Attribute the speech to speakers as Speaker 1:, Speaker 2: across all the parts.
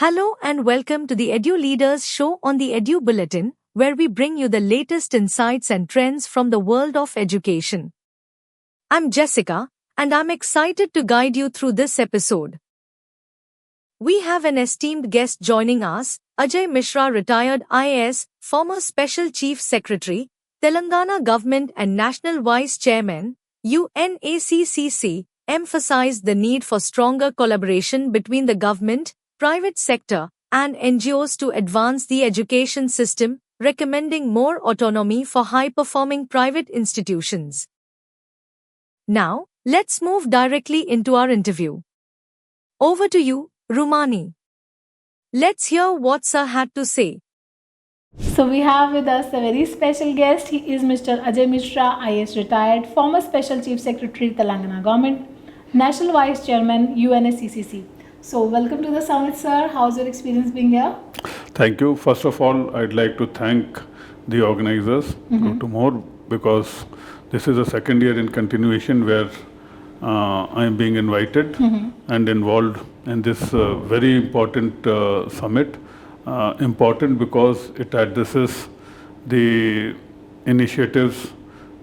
Speaker 1: Hello and welcome to the Edu-Leaders Show on the Edu Bulletin, where we bring you the latest insights and trends from the world of education. I'm Jessica, and I'm excited to guide you through this episode. We have an esteemed guest joining us, Ajay Mishra, retired IAS, former Special Chief Secretary, Telangana Government and National Vice Chairman, UNAccc, emphasized the need for stronger collaboration between the government, private sector, and NGOs to advance the education system, recommending more autonomy for high-performing private institutions. Now, let's move directly into our interview. Over to you, Rumani. Let's hear what Sir had to say.
Speaker 2: So we have with us a very special guest. He is Mr. Ajay Mishra, IAS retired, former Special Chief Secretary, Telangana Government, National Vice Chairman, UNAccc. So welcome to the summit, sir. How's your experience being here?
Speaker 3: Thank you. First of all, I'd like to thank the organizers, to more, because this is the second year in continuation where I am being invited and involved in this very important summit. Important because it addresses the initiatives,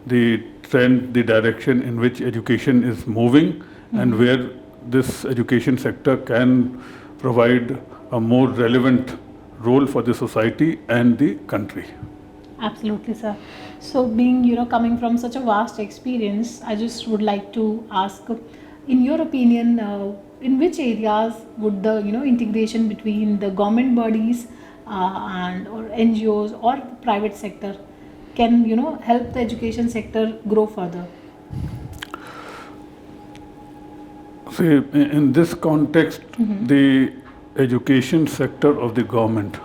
Speaker 3: the trend, the direction in which education is moving, and where this education sector can provide a more relevant role for the society and the country.
Speaker 2: Absolutely, sir. So being, coming from such a vast experience, I just would like to ask, in your opinion, in which areas would the, integration between the government bodies and or NGOs or the private sector can, help the education sector grow further?
Speaker 3: See, in this context, the education sector of the government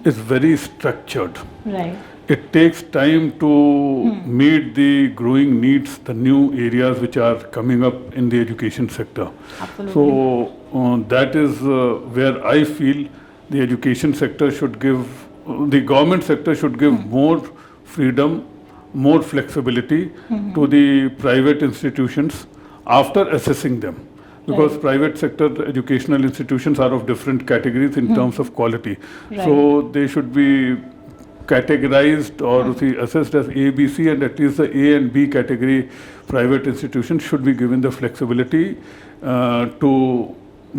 Speaker 3: is very structured.
Speaker 2: Right.
Speaker 3: It takes time to meet the growing needs, the new areas which are coming up in the education sector.
Speaker 2: Absolutely.
Speaker 3: So that is where I feel the education sector should give, the government sector should give more freedom, more flexibility to the private institutions after assessing them. Because private sector educational institutions are of different categories in terms of quality.
Speaker 2: Right.
Speaker 3: So they should be categorized or assessed as A, B, C, and at least the A and B category private institutions should be given the flexibility to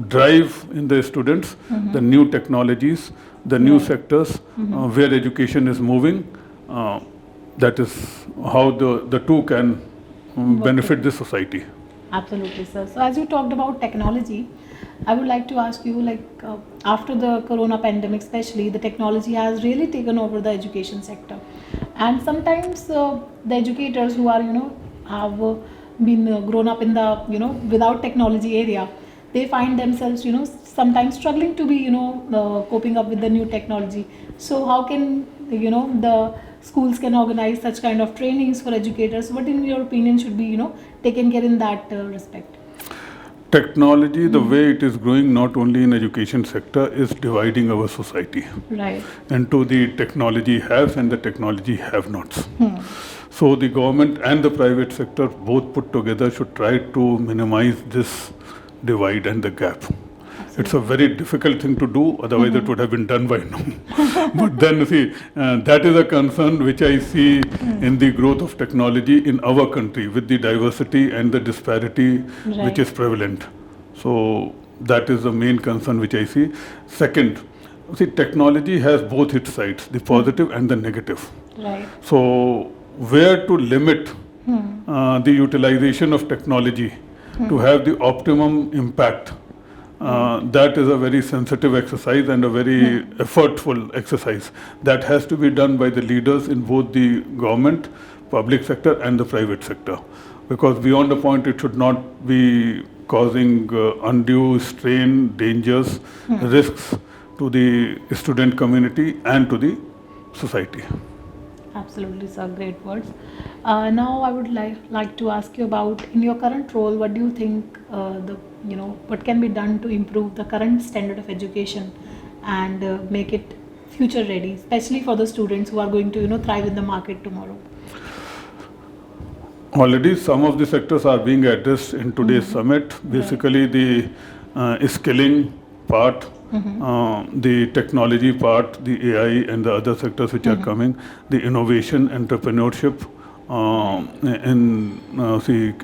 Speaker 3: drive in the students the new technologies, the new sectors where education is moving. That is how the two can benefit the society.
Speaker 2: Absolutely, sir. So as you talked about technology, I would like to ask you, after the corona pandemic especially, the technology has really taken over the education sector. And sometimes the educators who are, have been grown up in the, without technology area, they find themselves, sometimes struggling to be, coping up with the new technology. So how can, the schools can organize such kind of trainings for educators? What in your opinion should be, taken care in that respect?
Speaker 3: Technology, the way it is growing, not only in education sector, is dividing our society into the technology haves and the technology have-nots. So the government and the private sector both put together should try to minimize this divide and the gap. It's a very difficult thing to do, otherwise it would have been done by now. But then see, that is a concern which I see in the growth of technology in our country with the diversity and the disparity which is prevalent. So that is the main concern which I see. Second, see, technology has both its sides, the positive and the negative.
Speaker 2: Right.
Speaker 3: So where to limit the utilization of technology to have the optimum impact, that is a very sensitive exercise and a very effortful exercise that has to be done by the leaders in both the government, public sector and the private sector, because beyond a point it should not be causing undue strain, dangers, risks to the student community and to the society.
Speaker 2: Absolutely, sir. Great words. Now I would like to ask you about, in your current role, what do you think what can be done to improve the current standard of education and make it future ready, especially for the students who are going to thrive in the market tomorrow?
Speaker 3: Already some of the sectors are being addressed in today's summit. Basically the skilling part, the technology part, the AI and the other sectors which are coming, the innovation, entrepreneurship in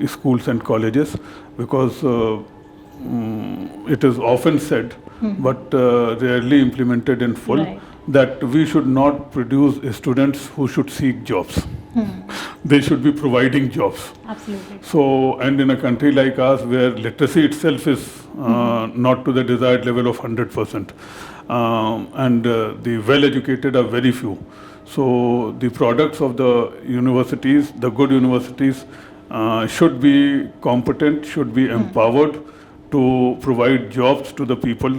Speaker 3: schools and colleges, because it is often said, but rarely implemented in full, that we should not produce students who should seek jobs. They should be providing jobs.
Speaker 2: Absolutely.
Speaker 3: So, and in a country like ours where literacy itself is not to the desired level of 100%, and the well-educated are very few. So, the products of the universities, the good universities, should be competent, should be empowered to provide jobs to the people,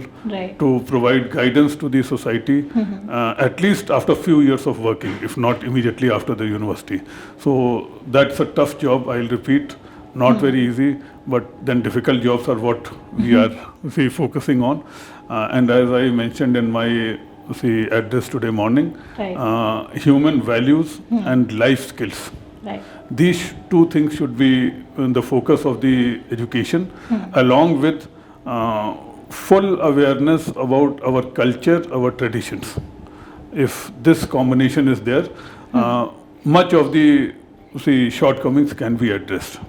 Speaker 3: to provide guidance to the society, at least after a few years of working, if not immediately after the university. So that's a tough job, I'll repeat, not very easy, but then difficult jobs are what we are focusing on. And as I mentioned in my address today morning, human values and life skills. These two things should be in the focus of the education, along with full awareness about our culture, our traditions. If this combination is there, much of the shortcomings can be addressed.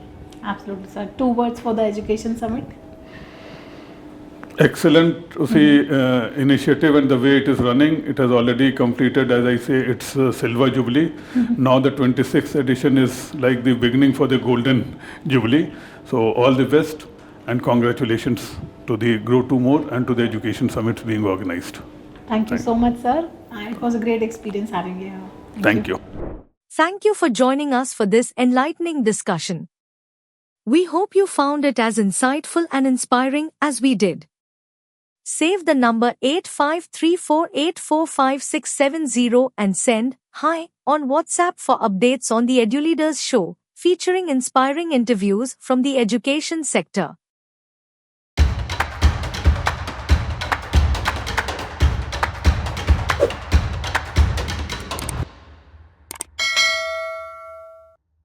Speaker 2: Absolutely, sir. 2 words for the Education Summit.
Speaker 3: Excellent initiative, and the way it is running, it has already completed, as I say, its silver jubilee. Now the 26th edition is like the beginning for the golden jubilee. So all the best and congratulations to the Grow 2 More and to the Education Summit being organized.
Speaker 2: Thank you so much, sir. It was a great experience having you here.
Speaker 3: Thank you.
Speaker 1: Thank you for joining us for this enlightening discussion. We hope you found it as insightful and inspiring as we did. Save the number 8534845670 and send "Hi" on WhatsApp for updates on the Edu-Leaders Show, featuring inspiring interviews from the education sector.